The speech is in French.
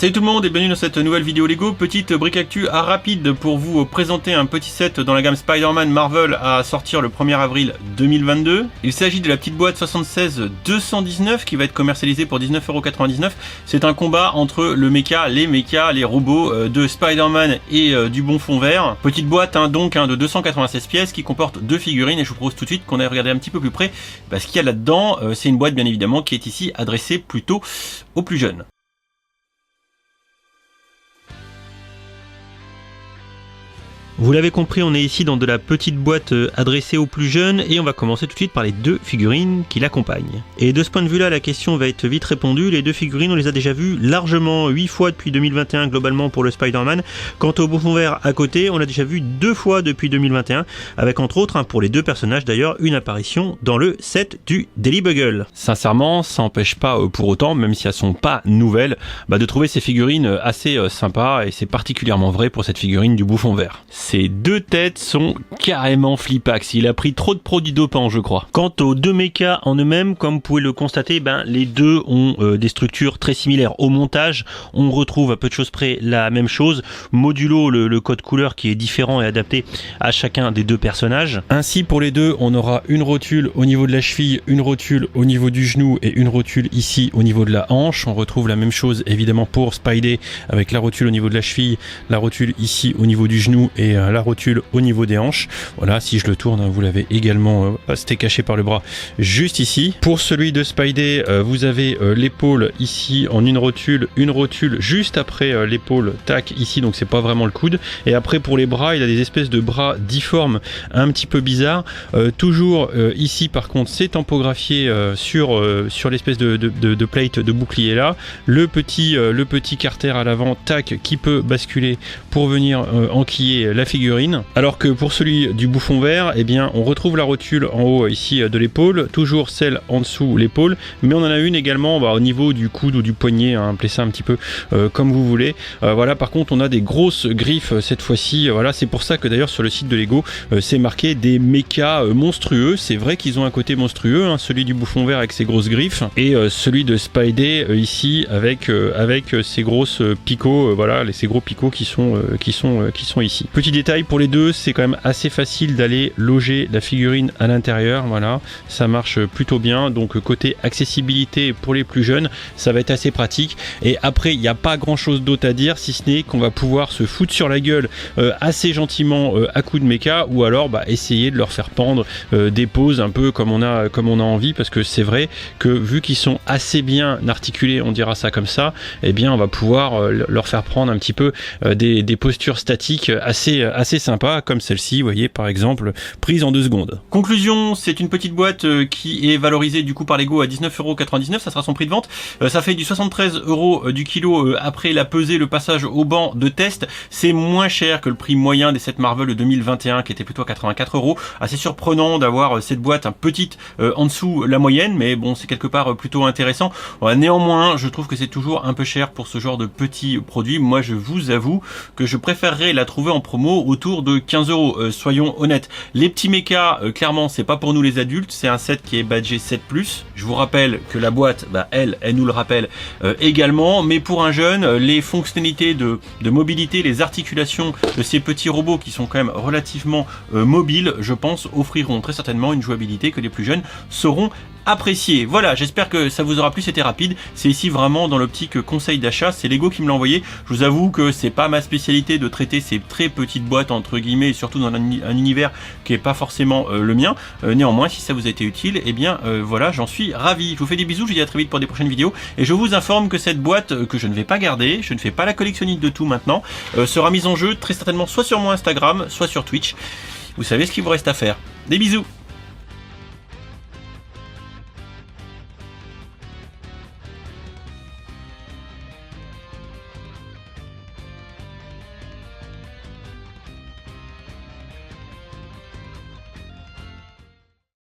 Salut tout le monde et bienvenue dans cette nouvelle vidéo Lego. Petite brique actu à rapide pour vous présenter un petit set dans la gamme Spider-Man Marvel à sortir le 1er avril 2022. Il s'agit de la petite boîte 76-219 qui va être commercialisée pour 19,99 €. C'est un combat entre les mechas, les robots de Spider-Man et du bon fond vert. Petite boîte de 296 pièces qui comporte deux figurines et je vous propose tout de suite qu'on aille regarder un petit peu plus près ce qu'il y a là-dedans. C'est une boîte bien évidemment qui est ici adressée plutôt aux plus jeunes. Vous l'avez compris, on est ici dans de la petite boîte adressée aux plus jeunes et on va commencer tout de suite par les deux figurines qui l'accompagnent. Et de ce point de vue-là, la question va être vite répondue. Les deux figurines, on les a déjà vues largement 8 fois depuis 2021 globalement pour le Spider-Man. Quant au bon fond vert à côté, on l'a déjà vu 2 fois depuis 2021 avec entre autres, pour les deux personnages d'ailleurs, une apparition dans le set du Daily Bugle. Sincèrement, ça n'empêche pas pour autant, même si elles sont pas nouvelles, de trouver ces figurines assez sympas et c'est particulièrement vrai pour cette figurine du bouffon vert. Ces deux têtes sont carrément flipax. Il a pris trop de produits dopants, je crois. Quant aux deux mechas en eux-mêmes, comme vous pouvez le constater, les deux ont des structures très similaires. Au montage, on retrouve à peu de choses près la même chose. Modulo le code couleur qui est différent et adapté à chacun des deux personnages. Ainsi, pour les deux, on aura une rotule au niveau de la cheville, une rotule au niveau du genou et une rotule ici au niveau de la hanche. On retrouve la même chose évidemment pour Spidey avec la rotule au niveau de la cheville, la rotule ici au niveau du genou et la rotule au niveau des hanches. Voilà, si je le tourne, vous l'avez également, c'était caché par le bras juste ici. Pour celui de Spidey, vous avez l'épaule ici en une rotule juste après l'épaule, tac, ici, donc c'est pas vraiment le coude. Et après pour les bras, il a des espèces de bras difformes un petit peu bizarres. Toujours ici par contre, c'est tampographié sur l'espèce de plate de bouclier là. Le petit carter à l'avant, tac, qui peut basculer pour venir enquiller la figurine, alors que pour celui du bouffon vert, on retrouve la rotule en haut ici de l'épaule, toujours celle en dessous l'épaule, mais on en a une également au niveau du coude ou du poignet, appelez ça un petit peu comme vous voulez. Voilà, par contre on a des grosses griffes cette fois-ci, voilà, c'est pour ça que d'ailleurs sur le site de Lego c'est marqué des mechas monstrueux. C'est vrai qu'ils ont un côté monstrueux, celui du bouffon vert avec ses grosses griffes et celui de Spidey ici avec ses grosses picots, voilà, ces gros picots qui sont ici. Petit détail pour les deux, c'est quand même assez facile d'aller loger la figurine à l'intérieur, voilà, ça marche plutôt bien, donc côté accessibilité pour les plus jeunes, ça va être assez pratique. Et après, il n'y a pas grand chose d'autre à dire, si ce n'est qu'on va pouvoir se foutre sur la gueule assez gentiment à coups de méca, ou alors essayer de leur faire pendre des poses un peu comme on a envie, parce que c'est vrai que vu qu'ils sont assez bien articulés, on dira ça comme ça, on va pouvoir leur faire prendre un petit peu des postures statiques assez sympa, comme celle-ci, vous voyez, par exemple, prise en 2 secondes. Conclusion, c'est une petite boîte qui est valorisée du coup par Lego à 19,99 €, ça sera son prix de vente. Ça fait du 73 € du kilo après la pesée, le passage au banc de test. C'est moins cher que le prix moyen des sets Marvel de 2021 qui était plutôt à 84 €. Assez surprenant d'avoir cette boîte petite en dessous la moyenne, mais bon, c'est quelque part plutôt intéressant. Néanmoins, je trouve que c'est toujours un peu cher pour ce genre de petits produits. Moi, je vous avoue que je préférerais la trouver en promo autour de 15 €, soyons honnêtes. Les petits mechas, clairement, c'est pas pour nous les adultes, c'est un set qui est badgé 7+. Je vous rappelle que la boîte, elle nous le rappelle également, mais pour un jeune, les fonctionnalités de mobilité, les articulations de ces petits robots qui sont quand même relativement mobiles, je pense, offriront très certainement une jouabilité que les plus jeunes sauront apprécier. Voilà, j'espère que ça vous aura plu, c'était rapide. C'est ici vraiment dans l'optique conseil d'achat, c'est Lego qui me l'a envoyé. Je vous avoue que c'est pas ma spécialité de traiter ces très petites boîtes entre guillemets, et surtout dans un univers qui est pas forcément le mien. Néanmoins, si ça vous a été utile, voilà, j'en suis ravi. Je vous fais des bisous, je vous dis à très vite pour des prochaines vidéos et je vous informe que cette boîte que je ne vais pas garder, je ne fais pas la collectionnite de tout maintenant, sera mise en jeu très certainement soit sur mon Instagram, soit sur Twitch. Vous savez ce qu'il vous reste à faire. Des bisous.